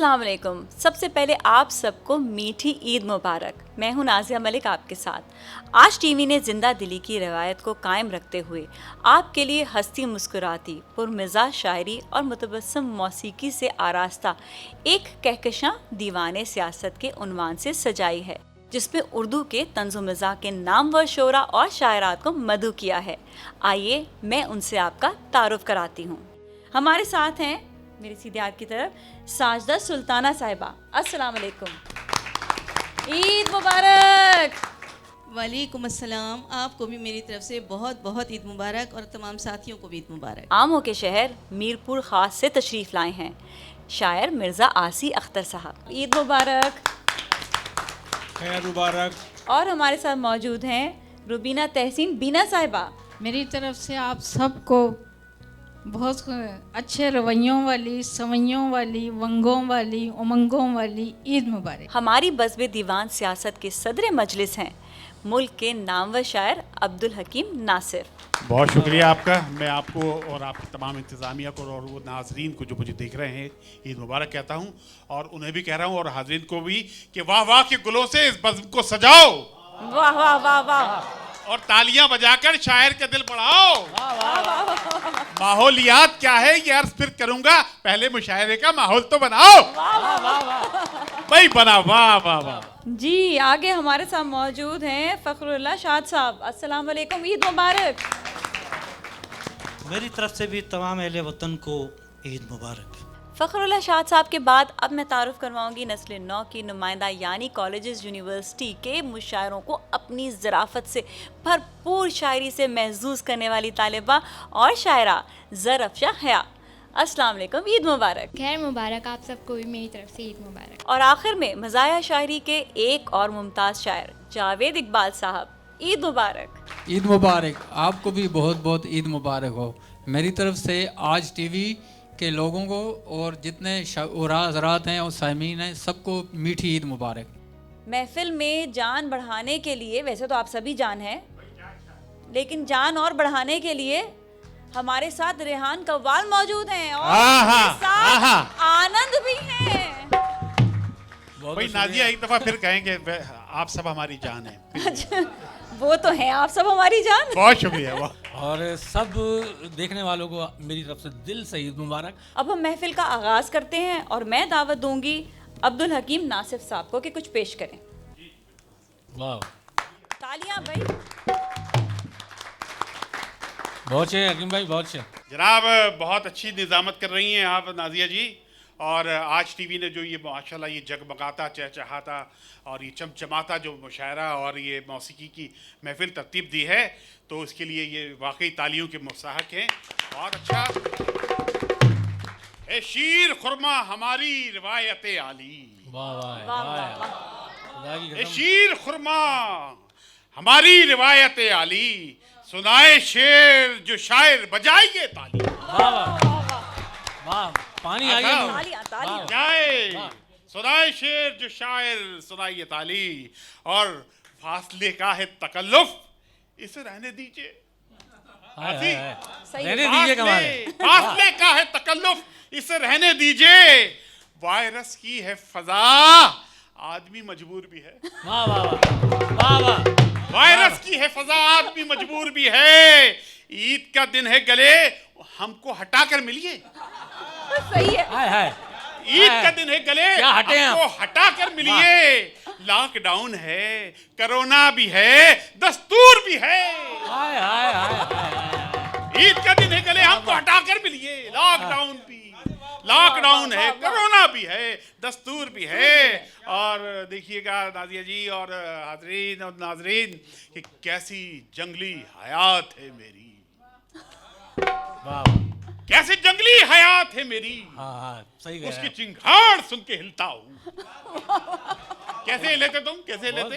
अस्सलाम वालेकुम। सबसे पहले आप सबको मीठी ईद मुबारक। मैं हूं नाज़िया मलिक आपके साथ। आज टीवी ने जिंदा दिली की रवायत को कायम रखते हुए आपके लिए हंसती मुस्कुराती पुरमिज़ाज शायरी और मुतबस्सम मौसीकी से आरास्ता एक कहकशां दीवाने सियासत के उन्वान से सजाई है, जिसमें उर्दू के तंज़ो मिज़ाह के नामवर शोरा और शायरात को मदू किया है। आइए मैं उनसे आपका तारुफ कराती हूँ। हमारे साथ हैं मेरी सीधे हाथ की तरफ साजदा सुल्ताना साहिबा। अस्सलाम वालेकुम, ईद मुबारक। वालेकुम अस्सलाम। आपको भी मेरी तरफ से बहुत बहुत ईद मुबारक और तमाम साथियों को भी ईद मुबारक। आमों के शहर मीरपुर खास से तशरीफ़ लाए हैं शायर मिर्ज़ा आसी अख्तर साहब। ईद मुबारक। खैर मुबारक। और हमारे साथ मौजूद हैं रुबीना तहसीन बीना साहिबा। मेरी तरफ से आप सबको बहुत अच्छे रवैयों वाली, सवैयों वाली, वंगों वाली, उमंगों वाली ईद मुबारक। हमारी बज़्म दीवान सियासत के सदर मजलिस हैं मुल्क के नामवर शायर अब्दुल हकीम नासिर। बहुत शुक्रिया आपका। मैं आपको और आपकी तमाम इंतज़ामिया को और वो नाजरीन को जो मुझे देख रहे हैं ईद मुबारक कहता हूँ, और उन्हें भी कह रहा हूँ और हाजरीन को भी कि वाह वाह के गुलों से इस बज़्म को सजाओ। वाह वाह वाह वाह। और तालियां बजाकर शायर का दिल बढ़ाओ। माहौलियात क्या है ये अर्ज फिर करूंगा, पहले मुशायरे का माहौल तो बनाओ। भाई बना। वाह वाह वाह जी। आगे हमारे साथ मौजूद हैं फ़खरुल्लाह शाद साहब। अस्सलाम वालेकुम, ईद मुबारक। मेरी तरफ से भी तमाम अहले वतन को ईद मुबारक। फ़खरुल्लाह शाद साहब के बाद अब मैं तारुफ करवाऊंगी नस्ल नौ की नुमाइंदा यानी कॉलेजेस यूनिवर्सिटी के मुशायरों को अपनी ज़राफ़त से भरपूर शायरी से महजूज़ करने वाली तालिबा और शायरा ज़रअफ़शा हया। अस्सलाम वालेकुम, ईद मुबारक। खैर मुबारक आप सबको भी मेरी तरफ से ईद मुबारक। और आखिर में मज़ाया शायरी के एक और मुमताज़ शायर जावेद इकबाल साहब। ईद मुबारक। ईद मुबारक। आपको भी बहुत बहुत ईद मुबारक हो मेरी तरफ से। आज टीवी के लोगों को और जितने हज़रात हैं और साइमीन हैं सबको मीठी ईद मुबारक। महफिल में जान बढ़ाने के लिए, वैसे तो आप सभी जान हैं, लेकिन जान और बढ़ाने के लिए हमारे साथ रेहान कव्वाल मौजूद हैं और उनके साथ आनंद भी हैं। भाई नाजिया एक दफा फिर कहेंगे आप सब हमारी जान है। वो तो हैं, आप सब हमारी जान। बहुत शुक्रिया। वाह। और सब देखने वालों को मेरी तरफ से दिल से ईद मुबारक। अब हम महफिल का आगाज करते हैं और मैं दावत दूंगी अब्दुल हकीम नासिर साहब को कि कुछ पेश करें। वाह, तालियां भाई। बहुत अच्छे हकीम भाई, बहुत अच्छे। जनाब बहुत अच्छी निज़ामत कर रही हैं आप नाजिया जी। और आज टीवी ने जो ये माशाल्लाह ये जगमगाता चहचहाता और ये चमचमाता जो मुशायरा और ये मौसीकी की महफिल तरतीब दी है, तो उसके लिए ये वाकई तालियों के मुस्ताहक हैं। बहुत अच्छा। ए शीर खुरमा हमारी रिवायत आली। वाह वाह वाह। ए शीर खुरमा हमारी रिवायत आली, सुनाए शेर जो शायर बजाइए ताली। वाह, पानी आ गया। जाए सुनाए शेर जो शायर सुनाइए ताली, और फासले का है तकल्लुफ इसे रहने दीजिए। रहने दीजिए कमाल है। फासले का है तकल्लुफ इसे रहने दीजिए। वायरस की है फजा आदमी मजबूर भी है। वाह वाह वाह वाह। वायरस की है फजा आदमी मजबूर भी है। ईद का दिन है गले हमको हटा कर मिलिए। सही है। हाय हाय। ईद का दिन है गले क्या हटे हैं हमको हटा कर मिलिए। लॉकडाउन है, कोरोना भी है, दस्तूर भी है। हाय हाय हाय। ईद का दिन है गले हमको हटा कर मिलिए। लॉकडाउन है, कोरोना भी है, दस्तूर भी है। और देखिएगा नाजिया जी और हाजरीन और नाजरीन कि कैसी जंगली हयात है मेरी। वाह, कैसी जंगली हयात है मेरी। हाँ सही कह रहे उसकी हैं। चिंगाड़ सुन के हिलता हूँ। कैसे लेते तुम, कैसे लेते?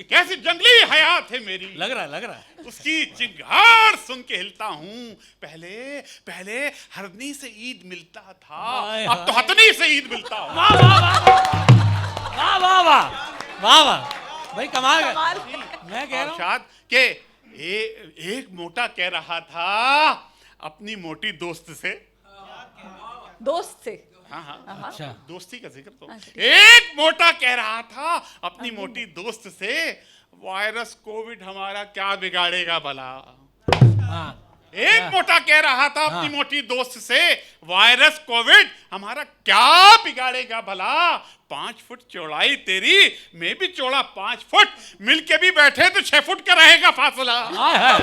कैसी जंगली हयात है मेरी। लग रहा है। उसकी चिंगाड़ सुन के हिलता हूँ। पहले पहले हरनी से ईद मिलता था, अब तो हथनी से ईद मिलता हूँ। वाह वाह वाह वाह वाह वाह वाह भाई, कमाल है। मैं कह रहा हूँ शायद के एक मोटा कह रहा था अपनी मोटी दोस्त से, हाँ हाँ अच्छा दोस्ती का जिक्र तो एक मोटा कह रहा था अपनी मोटी दोस्त से, वायरस कोविड हमारा क्या बिगाड़ेगा भला। हाँ एक मोटा कह रहा था अपनी मोटी दोस्त से, वायरस कोविड हमारा क्या बिगाड़ेगा भला। 5 फुट चौड़ाई तेरी, मैं भी चौड़ा 5 फुट, मिलके भी बैठे तो 6 फुट का रहेगा फासला। हाय हाय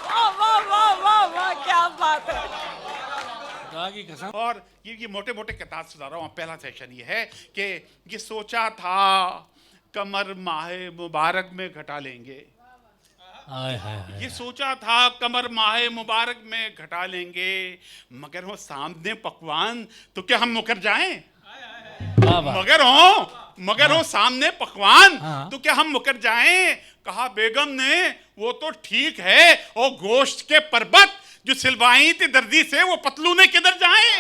वाह वाह वाह वाह वाह, क्या बात है। खुदा की कसम। और ये मोटे मोटे किताब सुना रहा हूँ। पहला सेशन ये है कि ये सोचा था कमर माहे मुबारक में घटा लेंगे, हाय हाय हाय। ये सोचा था कमर माहे मुबारक में घटा लेंगे, मगर हो सामने पकवान तो क्या हम मुकर जाएं। वाह वाह। मगर हो सामने पकवान हाँ। तो क्या हम मुकर जाएं। कहा बेगम ने वो तो ठीक है, और गोश्त के परबत जो सिलवाई थी दर्जी से, वो पतलू ने किधर जाएं।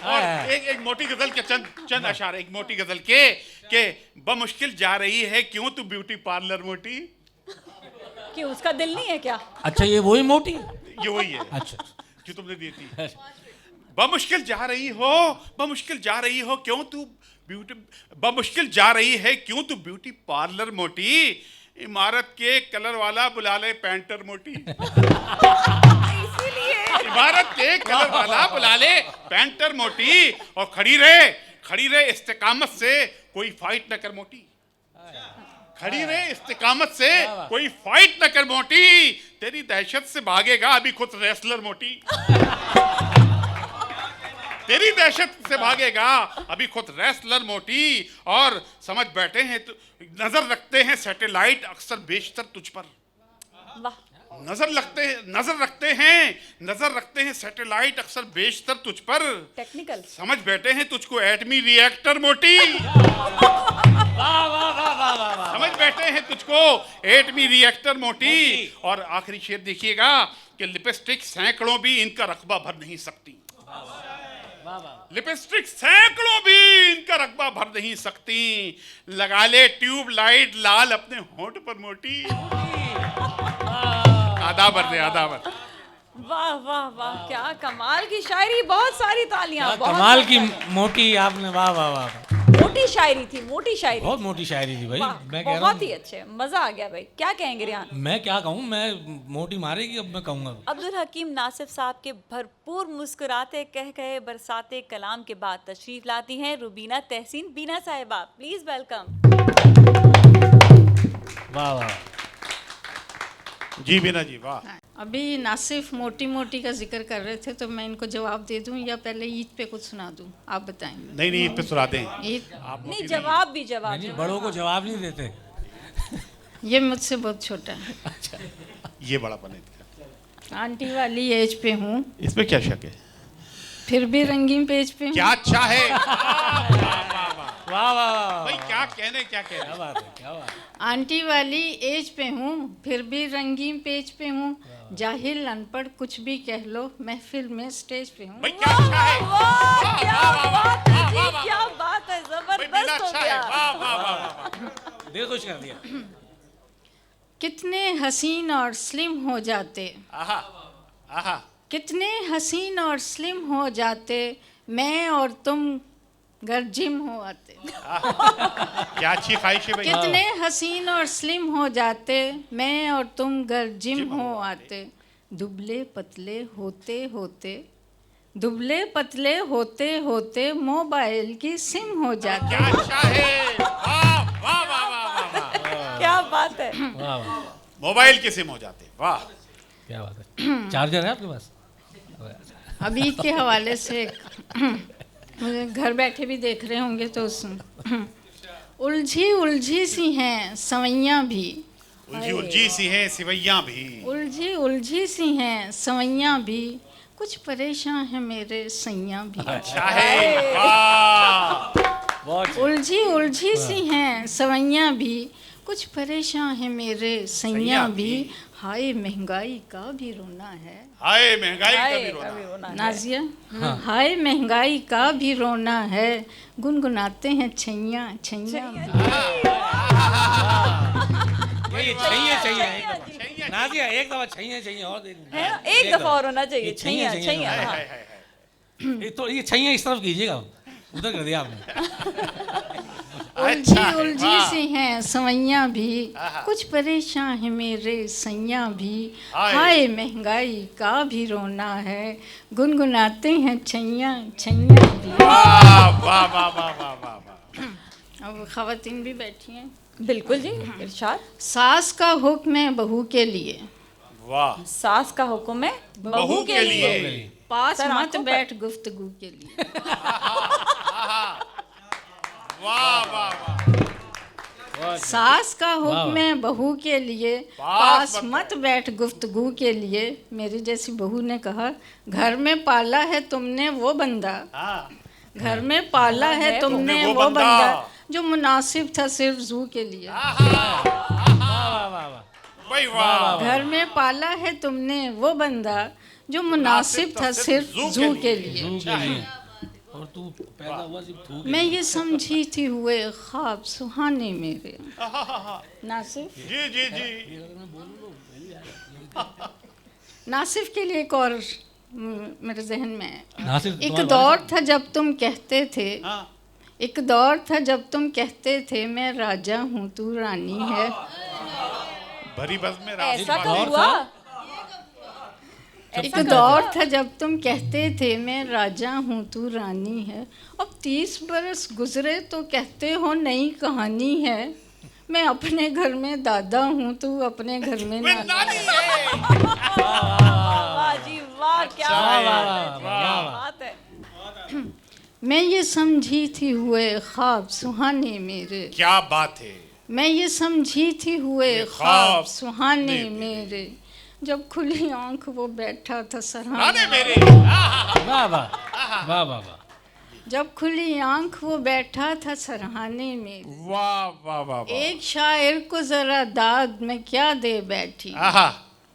और एक मोटी गजल के चंद अशार, एक मोटी गजल के बमुश्किल जा रही है क्यों तू ब्यूटी पार्लर मोटी। कि उसका दिल नहीं है क्या? अच्छा ये वही मोटी। ये वही है अच्छा जो तुमने दी थी। बमुश्किल जा रही हो क्यों तू ब्यूटी, बमुश्किल जा रही है क्यों तू ब्यूटी पार्लर मोटी, इमारत के कलर वाला बुला ले पेंटर मोटी। इमारत के कलर वाला बुला ले पेंटर मोटी, और खड़ी रहे इस्तिकामत से, कोई फाइट न कर मोटी। खड़ी रहे इस्तिकामत से, कोई फाइट न कर मोटी, तेरी दहशत से भागेगा अभी खुद रेसलर मोटी। तेरी दहशत से भागेगा अभी खुद रेसलर मोटी, और समझ बैठे हैं तो नजर रखते हैं सैटेलाइट अक्सर बेशतर तुझ पर। वाह। नजर रखते हैं सैटेलाइट अक्सर बेशतर तुझ पर, टेक्निकल। समझ बैठे हैं तुझको एटमी रिएक्टर मोटी। समझ बैठे हैं तुझको एटमी रिएक्टर मोटी। और आखिरी शेर देखिएगा कि लिपस्टिक सैकड़ों भी इनका रकबा भर नहीं सकती। लिपस्टिक सैकड़ों भी इनका रकबा भर नहीं सकती, लगा ले ट्यूब लाइट लाल अपने होंठ पर मोटी। आदाबर दे आदाबर। वाह वाह वाह, क्या कमाल की शायरी, बहुत सारी तालियां। बहुत कमाल की सारी। मोटी आपने, वाह वाह वाह। मोटी शायरी थी, मोटी शायरी। बहुत मोटी शायरी थी भाई। वाह, मैं कह रहा बहुत ही हूँ, अच्छे, मजा आ गया भाई। क्या कहेंगे रियान? मैं क्या कहूँ, मैं मोटी मारेगी अब मैं कहूँगा। अब्दुल हकीम नासिफ साहब के भरपूर मुस्कुराते कह कहे बरसाते कलाम के बाद तशरीफ लाती हैं रुबीना तहसीन बीना साहिबा। Please welcome. वाह वाह। जी बीना जी वाह। अभी नासिफ मोटी मोटी का जिक्र कर रहे थे, तो मैं इनको जवाब दे दूं या पहले ईद पे कुछ सुना दूं? आप बताएंगे। नहीं ईद पे सुना दें। ईद नहीं, जवाब भी जवाब। नहीं, बड़ों को जवाब नहीं देते। ये मुझसे बहुत छोटा है। ये बड़ा बने इसका। आंटी वाली एज पे हूँ, इसमें क्या शक है? फिर भी रंगीन पेज पे हूँ। क्या अच्छा है। वाह वाह भाई क्या कहने क्या बात है, क्या बात है। आंटी वाली एज पे हूँ, फिर भी रंगीन पेज पे हूँ, जाहिल अनपढ़ कुछ भी कह लो, महफिल में स्टेज पे हूँ। भाई क्या अच्छा है। वाह, क्या बात है जी, वाह, वाह, क्या बात है, भाई बीना जबरदस्त हो अच्छा है। गया। वाह वाह वाह। दिल खुश कर दिया। कितने हसीन और स्लिम हो जाते, आहा आहा। कितने हसीन और स्लिम हो जाते, मैं और तुम घर जिम हो आते। क्या अच्छी ख्वाहिश है भाई। कितने हसीन और स्लिम हो जाते, मैं और तुम घर जिम हो आते, दुबले पतले होते होते, दुबले पतले होते होते मोबाइल की सिम हो जाते। क्या अच्छा है। वाह वाह वाह वाह वाह। क्या बात है। वाह वाह, मोबाइल के सिम हो जाते। वाह क्या बात है। चार्जर है आपके पास? अब ईद के हवाले से मुझे घर बैठे भी देख रहे होंगे तो उलझी उलझी सी हैं सवैयाँ भी, उलझी उलझी सी हैं सिवैयाँ भी, उलझी उलझी सी हैं सवैयाँ भी, कुछ परेशान है मेरे सैयाँ भी। अच्छा है। वाह। बहुत उलझी उलझी सी हैं सवैयाँ भी, कुछ परेशान है मेरे सैयाँ भी, हाय महंगाई का भी रोना है। हाय महंगाई का हाय, भी रोना। कभी रोना है। नाजिया, हाय महंगाई का भी रोना है, गुनगुनाते हैं छैया छैया। चाहिए चाहिए चाहिए। नाजिया एक दफा छैया छैया और दे दूंगा। है ना, एक दफा और होना चाहिए। ये छैया, छैया छैया, छैया, हाय, हाँ। हाय, हाय। ये तो ये छैया इस तरफ कीजिएगा, उधर कर दिया आपने। उलझी है, उलझी वाह। सी हैं सवैयां भी, कुछ परेशान है मेरे सैयां भी, हाय। हाय महंगाई का भी रोना है, गुनगुनाते हैं छैया छैया भी। वाह वाह वाह वाह वाह वाह वाह। अब खवातीन भी बैठी हैं। बिल्कुल जी, इरशाद। सास का हुक्म है बहू के लिए, वाह सास का हुक्म है बहू के लिए। पास सर, मत आंखों पर। बैठ गुफ्तगू के लिए। वाह वाह वाह। सास का हुक्म है बहू के लिए, पास पास मत मत बैठ गुफ्तगू के लिए। मेरी जैसी बहू ने कहा, घर में पाला है तुमने वो बंदा, हाँ, घर में पाला है तुमने वो वो बंदा। बंदा, जो मुनासिब था सिर्फ जू के लिए। वाह वाह वाह। भाई वाह। घर में पाला है तुमने वो बंदा, जो मुनासिब था सिर्फ जू के लिए। तू के लिए। और तू पैदा हुआ सिर्फ थू के मैं ये समझी थी हुए ख्वाब सुहाने मेरे। नासिफ जी जी जी। नासिफ के लिए एक और मेरे जहन में है। नासिफ एक तुम्हारे दौर था जब तुम कहते थे, हाँ। एक दौर था जब तुम कहते थे मैं राजा हूँ तू रानी है। भरी बस में रात ऐसा बात कब है। हुआ? एक दौर था जब तुम कहते थे मैं राजा हूँ तू रानी है। अब 30 बरस गुजरे तो कहते हो नई कहानी है। मैं अपने घर में दादा हूँ तू अपने घर में वे नानी। नानी है। वाह जी वाह, क्या वाह, बात है जी, वाह, क्या वाह। बात है। मैं ये समझी थी हुए ख्वाब सुहाने मेरे, क्या बात है। मैं ये समझी थी हुए ख्वाब ख्वाब सुहाने मेरे। मेरे, जब खुली आंख वो बैठा था राने सरहाने। मेरे। वाह वाह वाह वाह वाह। जब खुली आंख वो बैठा था सरहाने में, वाह वाह वाह वाह। एक शायर को जरा दाद में क्या दे बैठी, आहा।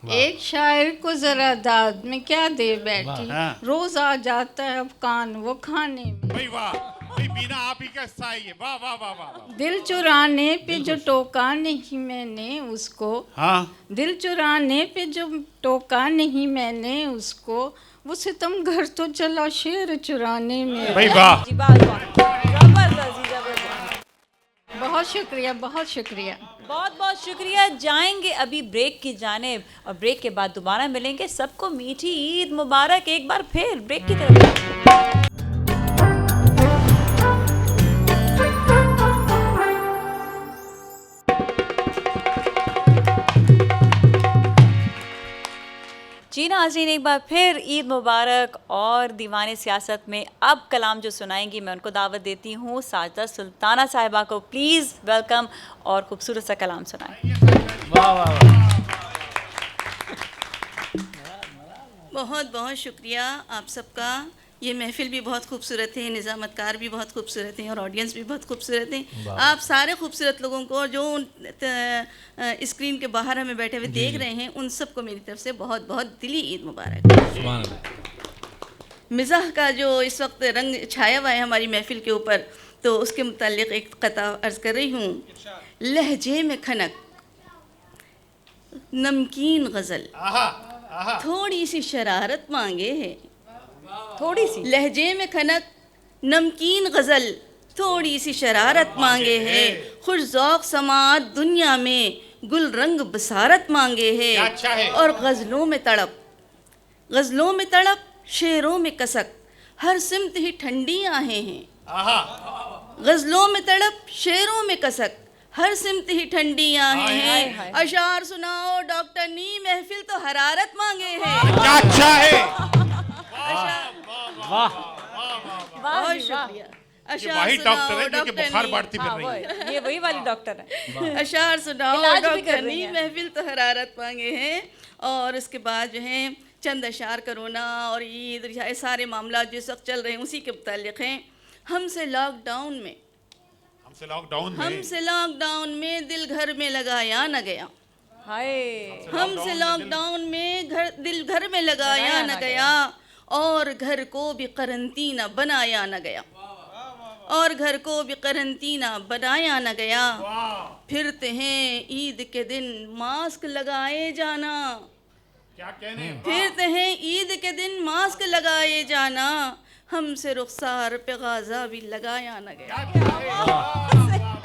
एक शायर को जरा दाद में क्या दे बैठी, हाँ। रोज आ जाता है अब कान वो खाने में। भाई वाह। भाई बीना आप ही का हिस्सा है ये। वाह वाह वाह वाह वाह। दिल चुराने पे जो टोका नहीं मैंने उसको, हाँ। दिल चुराने पे जो टोका नहीं मैंने उसको, वो सितम घर तो चला शेर चुराने में। भाई वाह। जी बात वाह, जबरदस्त जी, जबरदस्त। बहुत शुक्रिया, बहुत शुक्रिया। बहुत बहुत शुक्रिया। जाएंगे अभी ब्रेक की जानिब और ब्रेक के बाद दोबारा मिलेंगे। सबको मीठी ईद मुबारक। एक बार फिर ब्रेक की तरफ। जी नाज़रीन, एक बार फिर ईद मुबारक। और दीवाने सियासत में अब कलाम जो सुनाएंगी मैं उनको दावत देती हूँ साजिदा सुल्ताना साहिबा को। प्लीज़ वेलकम और खूबसूरत सा कलाम सुनाएं। वाह वाह वाह। बहुत बहुत शुक्रिया आप सबका। ये महफ़िल भी बहुत खूबसूरत है, निज़ामतकार भी बहुत खूबसूरत हैं और ऑडियंस भी बहुत खूबसूरत हैं। आप सारे खूबसूरत लोगों को जो स्क्रीन के बाहर हमें बैठे हुए देख रहे हैं, उन सबको मेरी तरफ से बहुत बहुत दिली ईद मुबारक। सुभान अल्लाह। मिज़ाह का जो इस वक्त रंग छाया हुआ है हमारी महफ़िल के ऊपर, तो उसके मुतालिक एक कता अर्ज़ कर रही हूँ। लहजे में खनक नमकीन गज़ल, आहा। आहा। थोड़ी सी शरारत मांगे है। थोड़ी सी लहजे में खनक नमकीन गज़ल, थोड़ी सी शरारत मांगे है। खुश ज़ौक़ समात दुनिया में गुल रंग बसारत मांगे है। क्या अच्छा है। और गज़लों में तड़प, गज़लों में तड़प, शेरों में कसक, हर सिमत ही ठंडी आहें हैं। आहा। गज़लों में तड़प, शेरों में कसक, हर सिमत ही ठंडी आहें हाय, हाय, हैं। हाय। अशार सुनाओ डॉक्टर नी, महफिल तो हरारत मांगे है। क्या अच्छा है। वाह वाह बहुत जी वाह। शुक्रिया। ये अशार वही डॉक्टर है जो सुनाओ कि डॉक्टर बुखार नी। बांटती फिर हाँ, रही है। ये वही वाली डॉक्टर है। अशार सुनाओ इलाज भी कर डॉक्टर रही नी, हैं। महफिल तो हरारत मांगे हैं। और उसके बाद जो है चंद अशार कोरोना और ईद और ये सारे मामला जिस वक्त चल रहे हैं उसी के मुतालिक हैं। हमसे लॉकडाउन में, हमसे लॉकडाउन में। हमसे लॉकडाउन में दिल घर में लगाया न गया। हाय हमसे लॉकडाउन में दिल घर में लगाया न गया, और घर को भी करंटीना बनाया न गया। और घर को भी करंटीना बनाया न गया। फिरते हैं ईद के दिन मास्क लगाए जाना, क्या कहने, फिरते हैं ईद के दिन मास्क लगाए जाना, हमसे रुखसार पे गाजा भी लगाया न गया।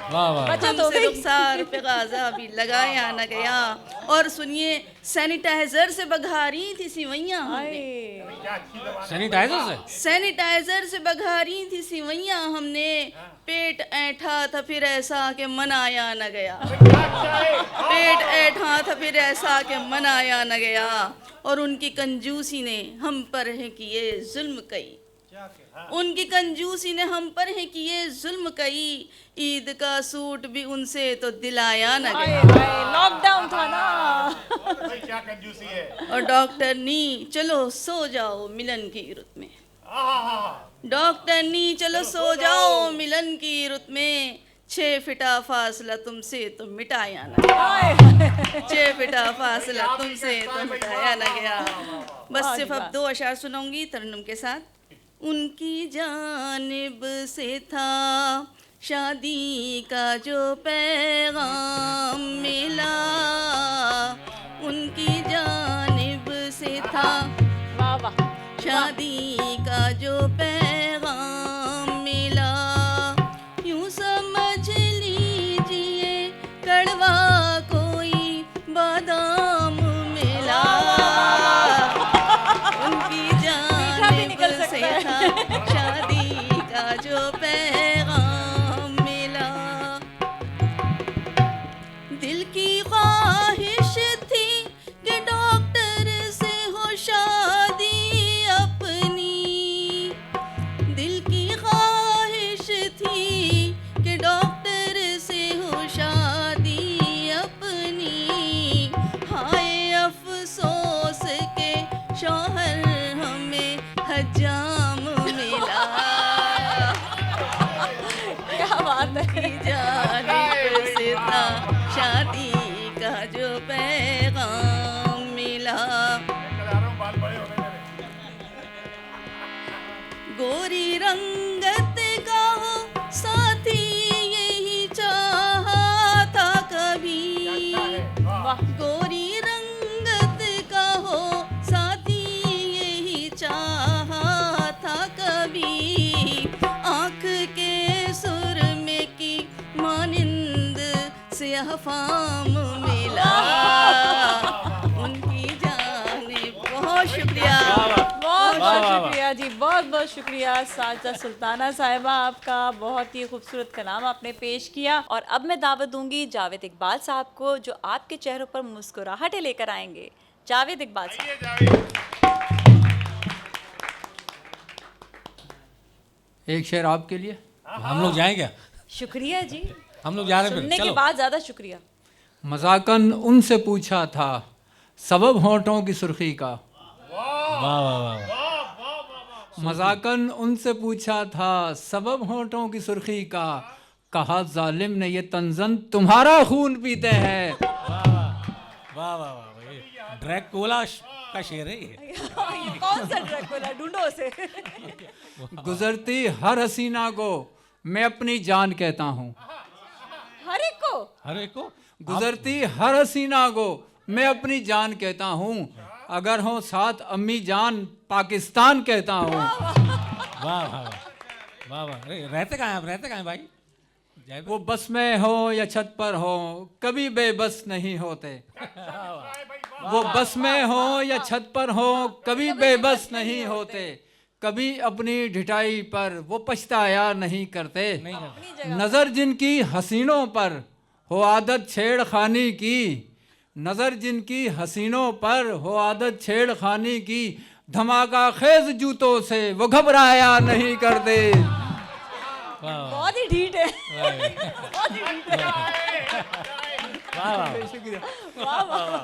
वाह वाह हमसे रुखसार पे गाजा भी लगाया न गया। और सुनिए, सैनिटाइजर से बघारी थी सिवैयाँ हमने, सैनिटाइजर से सैनिटाइजर से बघारी थी सिवैयाँ हमने, पेट ऐंठा था फिर ऐसा के मनाया न गया, पेट ऐंठा था फिर ऐसा के मनाया न गया। और उनकी कंजूसी ने हम पर है किए जुल्म कई, उनकी कंजूसी ने हम पर है किए जुल्म कई, ईद का सूट भी उनसे तो दिलाया न गया। लॉकडाउन था ना। भाई क्या कंजूसी है। और डॉक्टर नी चलो सो जाओ मिलन की रुत में, डॉक्टर नी चलो सो जाओ मिलन की रुत में, 6 फीटा फासला तुमसे तो मिटाया न गया, 6 फीटा फासला तुमसे तो मिटाया न गया। बस सिर्फ अब 2 अशार सुनाऊंगी तरन्नुम के साथ। उनकी जानिब से था शादी का जो पैगाम मिला, उनकी जानिब से था वाह वाह। शादी का जो पैगाम मिला, यूं समझ लीजिए कड़वा कोई बादाम मिला, उनकी जानिब से था शादी का जो पैगाम मिला। दिल की ख्वाहिश थी कि डॉक्टर से हो शादी अपनी, दिल की ख्वाहिश थी कि डॉक्टर से हो शादी अपनी, हाय अफसोस के शौहर हमें हजाम मिला, क्या बात है। की जानिब से था शादी का जो पैगाम मिला। गोरी रंगत का हो साथी यही चाहा था कभी, गोरी रंगत का हो साथी यही चाहा था कभी, आँख के सुर में की मानिंद से अहफाम मिला, उनकी जाने बहुत शुक्रिया। बहुत बहुत शुक्रिया जी, बहुत बहुत शुक्रिया साजिदा सुल्ताना साहिबा, आपका बहुत ही खूबसूरत कलाम आपने पेश किया। और अब मैं दावत दूंगी जावेद इकबाल साहब को, जो आपके चेहरों पर मुस्कुराहटें लेकर आएंगे। जावेद इकबाल साहब। आइए जावेद। एक शेर आपके लिए। हम लोग जाएंगे, शुक्रिया जी, हम लोग जा रहे हैं सुनने फिर, के चलो। बाद ज्यादा शुक्रिया। मजाकन उनसे पूछा था सबब होंठों की सुर्खी का, वाह वाह वाह मजाकन उनसे पूछा था सबब होंठों की सुर्खी का, कहा जालिम ने ये तंजन तुम्हारा खून पीते हैं। वाह वाह वाह, ड्रैकुला का शेर है ये। ये कौन सा ड्रैकुला, ढूंढो उसे। गुजरती हर हसीना को मैं अपनी जान कहता हूँ, हर एक को। हर एक को गुजरती हर हसीना को मैं अपनी जान कहता हूँ, अगर हो साथ अम्मी जान पाकिस्तान कहता हूँ। वाह वाह वाह वाह। अरे रहते कहाँ हैं आप, रहते कहाँ हैं भाई? जयपुर। वो बस में हो या छत पर हो कभी बेबस नहीं होते, वो बस में हो या छत पर हो कभी बेबस नहीं होते, कभी अपनी ढिठाई पर वो पछताया नहीं करते, नज़र जिनकी हसीनों पर हो आदत छेड़खानी की, नज़र जिनकी हसीनों पर हो आदत छेड़खानी की, धमाका खेज जूतों से वो घबराया नहीं करते। बहुत ही ढीठ है, बहुत ही ढीठ है। वाह वाह वाह वाह।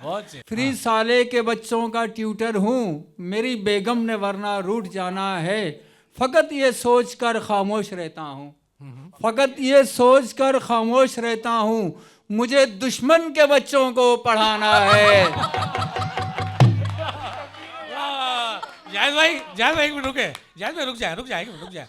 बहुत से। फ्री साले के बच्चों का ट्यूटर हूँ, मेरी बेगम ने वरना रूठ जाना है, फ़कत ये सोच कर खामोश रहता हूँ, फ़कत ये सोच कर खामोश रहता हूँ, मुझे दुश्मन के बच्चों को पढ़ाना है। जायद भाई एक मिनट रुके, जायद भाई रुक जाए।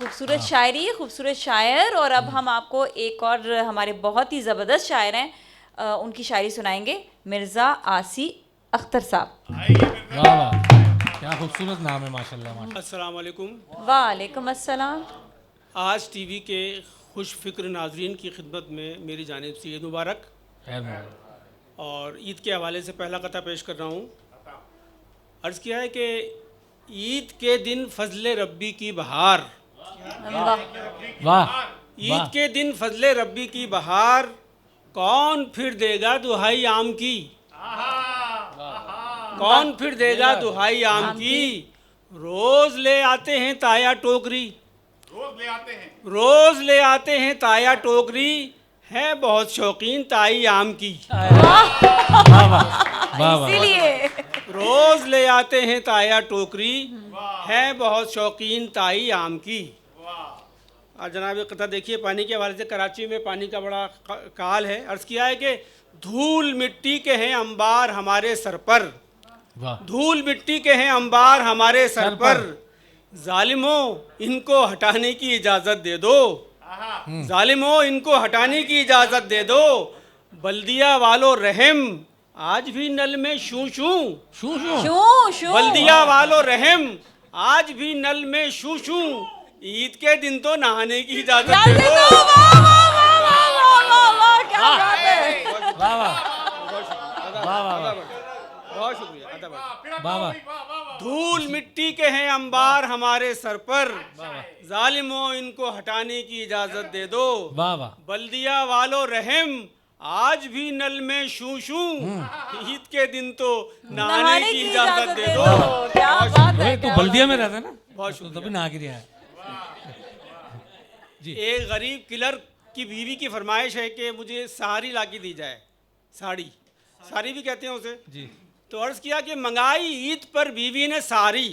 खूबसूरत शायरी, खूबसूरत शायर। और अब हम आपको एक और हमारे बहुत ही ज़बरदस्त शायर हैं, उनकी शायरी सुनाएंगे, मिर्ज़ा आसी अख्तर साहब। वाह वाह, क्या खूबसूरत नाम है, माशाल्लाह माशाल्लाह। अस्सलाम वालेकुम। वालेकुम अस्सलाम। आज टीवी के खुश फिक्र नाजरीन की खिदमत में मेरी जानिब से ईद मुबारक। खैर मुबारक। और ईद के हवाले से पहला कथा पेश कर रहा हूँ। अर्ज़ किया है कि ईद के दिन फजले रब्बी की बहार, वाह ईद के दिन फजले रब्बी की बहार, कौन फिर देगा दुहाई आम की, कौन फिर देगा दुहाई आम की, रोज ले आते हैं ताया टोकरी, रोज ले आते हैं ताया टोकरी, है बहुत शौकीन ताई आम की। वाह वाह, इसीलिए रोज ले आते हैं ताया टोकरी, है बहुत शौकीन ताई आम की। और जनाब ये कथा देखिए, पानी के हवाले से कराची में पानी का बड़ा काल है। अर्ज़ किया है कि धूल मिट्टी के हैं अंबार हमारे सर पर, वाह धूल मिट्टी के हैं अंबार हमारे सर पर, जालिमों इनको हटाने की इजाज़त दे दो, जालिमों इनको हटाने की इजाज़त दे दो, बल्दिया वालों रहम आज भी नल में शू शू, शू शू, शू शू। बल्दिया वालों रहम आज भी नल में शू शू, ईद के दिन तो नहाने की इजाज़त दे दो। क्या बात है। वाह वाह, वाह वाह, बहुत शुक्रिया, अदब। वाह वाह, धूल मिट्टी के हैं अंबार हमारे सर पर, जालिमों इनको हटाने की इजाजत दे दो, वाह वाह, बल्दिया वालों रहम आज भी नल में शू शू, ईद के दिन तो नहाने की इजाजत दे दो। क्या बात है। तू बल्दिया में रहता है ना, बहुत तो तभी नहा के दिया है। एक गरीब क्लर्क की बीवी की फरमाइश है कि मुझे साड़ी ला के दी जाए, साड़ी, साड़ी भी कहते हैं उसे जी। तो अर्ज किया कि मंगाई ईद पर बीवी ने साड़ी,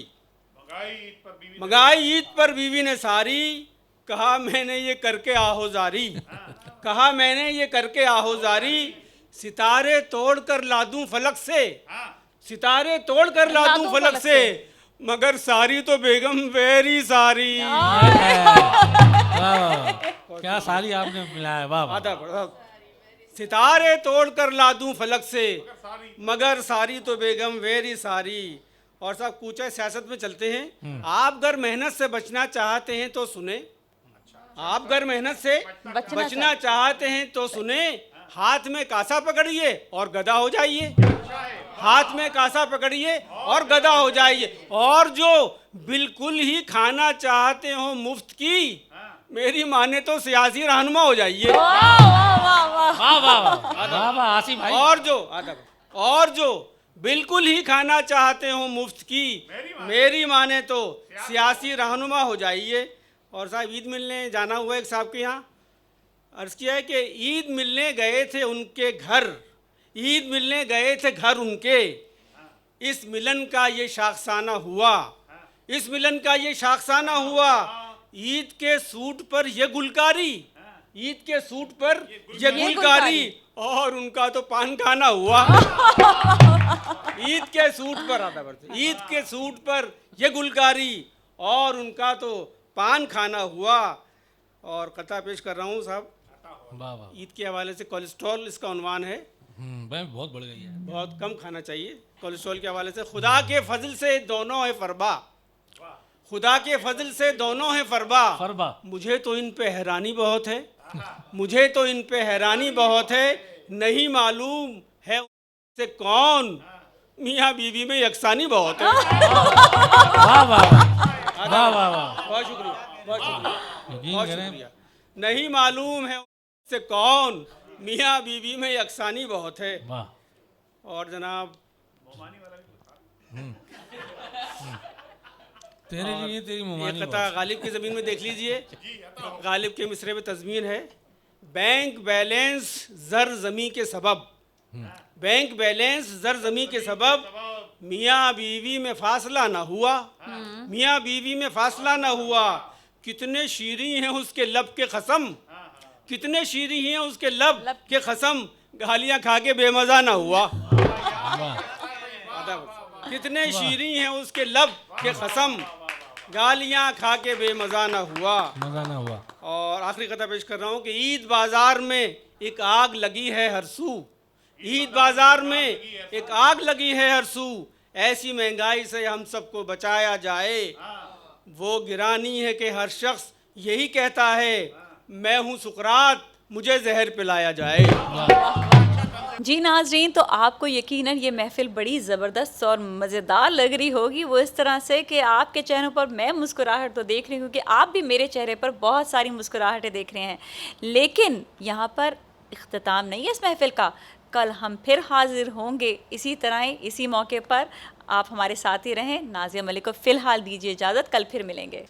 मंगाई ईद पर बीवी ने साड़ी, कहा मैंने ये करके आहोजारी, कहा मैंने ये करके आहोजारी, सितारे तोड़ कर ला दूं फलक से, सितारे तोड़ कर ला दूं फलक से, मगर सारी तो बेगम वेरी सारी। क्या सारी आपने मिलाया, वाह वाह। आधा पढ़ा। सितारे तोड़ कर ला दूं फलक से, मगर सारी तो बेगम वेरी सारी। और साहब कूचा सियासत में चलते हैं। आप अगर मेहनत से बचना चाहते हैं तो सुने, आप अगर मेहनत से बचना चाहते हैं तो सुने, हाथ में कासा पकड़िए और गधा हो जाइए, हाथ में कासा पकड़िए और गधा हो जाइए। और जो बिल्कुल ही खाना चाहते हो मुफ्त की, मेरी माने तो सियासी रहनुमा हो जाइए। वाह वाह आसिफ भाई। और जो बिल्कुल ही खाना चाहते हो मुफ्त की, मेरी माने तो सियासी रहनुमा हो जाइए। और साहब ईद मिलने जाना हुआ एक साहब के यहाँ, अर्ज़ किया है कि ईद मिलने गए थे उनके घर, ईद मिलने गए थे घर उनके, इस मिलन का ये शाखसाना हुआ, इस मिलन का ये शाखसाना हुआ, ईद के सूट पर ये गुलकारी, ईद के सूट पर ये गुलकारी, और उनका तो पान खाना हुआ। ईद के सूट पर आता बढ़ते, ईद के सूट पर ये गुलकारी और उनका तो पान खाना हुआ। और कथा पेश कर रहा हूँ साहब, वाह वाह। ईद के हवाले से कोलेस्ट्रॉल इसका उन्वान है, भाई बहुत बढ़ गई है, बहुत कम खाना चाहिए। कोलेस्ट्रॉल के हवाले से, खुदा के फजल से दोनों है फरबा, खुदा के फजल से दोनों है फरबा, फरबा। मुझे तो इन पे हैरानी बहुत है, मुझे तो इन पे हैरानी बहुत है, नहीं मालूम है से कौन, मियाँ बीवी में यकसानी बहुत है। वाह वाह वाह वाह वाह, बहुत शुक्रिया, बहुत शुक्रिया, यकीन बहुत करें। शुक्रिया। नहीं मालूम है से कौन, मियाँ बीवी में यकसानी बहुत है। वाह। और जनाब तेरे लिए तेरी ये मुमानी कथा गालिब की ज़मीन में देख लीजिए। गालिब के मिसरे में तज़मीन है, बैंक बैलेंस जर जमी के सबब, बैंक बैलेंस जर जमी के सबब, मियाँ बीवी में फासला ना हुआ, मियाँ बीवी में फासला ना हुआ, कितने शीरी हैं उसके लब के कसम, कितने शीरी हैं उसके लब के कसम, गालियाँ खा के बेमज़ा ना हुआ। कितने शीरी हैं उसके लब के कसम, गालियाँ खा के बेमज़ा ना हुआ। मजा ना हुआ। और आखिरी कथा पेश कर रहा हूँ कि ईद बाज़ार में एक आग लगी है हर सू, ईद बाज़ार में एक आग लगी है हर सू, ऐसी महंगाई से हम सबको बचाया जाए। वो गिरानी है कि हर शख्स यही कहता है मैं हूँ सुकरात, मुझे जहर पिलाया जाए। जी नाजरीन, तो आपको यकीनन ये महफिल बड़ी ज़बरदस्त और मज़ेदार लग रही होगी, वो इस तरह से कि आपके चेहरों पर मैं मुस्कुराहट तो देख रही हूँ कि आप भी मेरे चेहरे पर बहुत सारी मुस्कुराहटें देख रहे हैं। लेकिन यहाँ पर इख्तिताम नहीं है इस महफिल का। कल हम फिर हाजिर होंगे इसी तरह ही, इसी मौके पर। आप हमारे साथ ही रहें। नाज़िया मलिक को फ़िलहाल दीजिए इजाज़त, कल फिर मिलेंगे।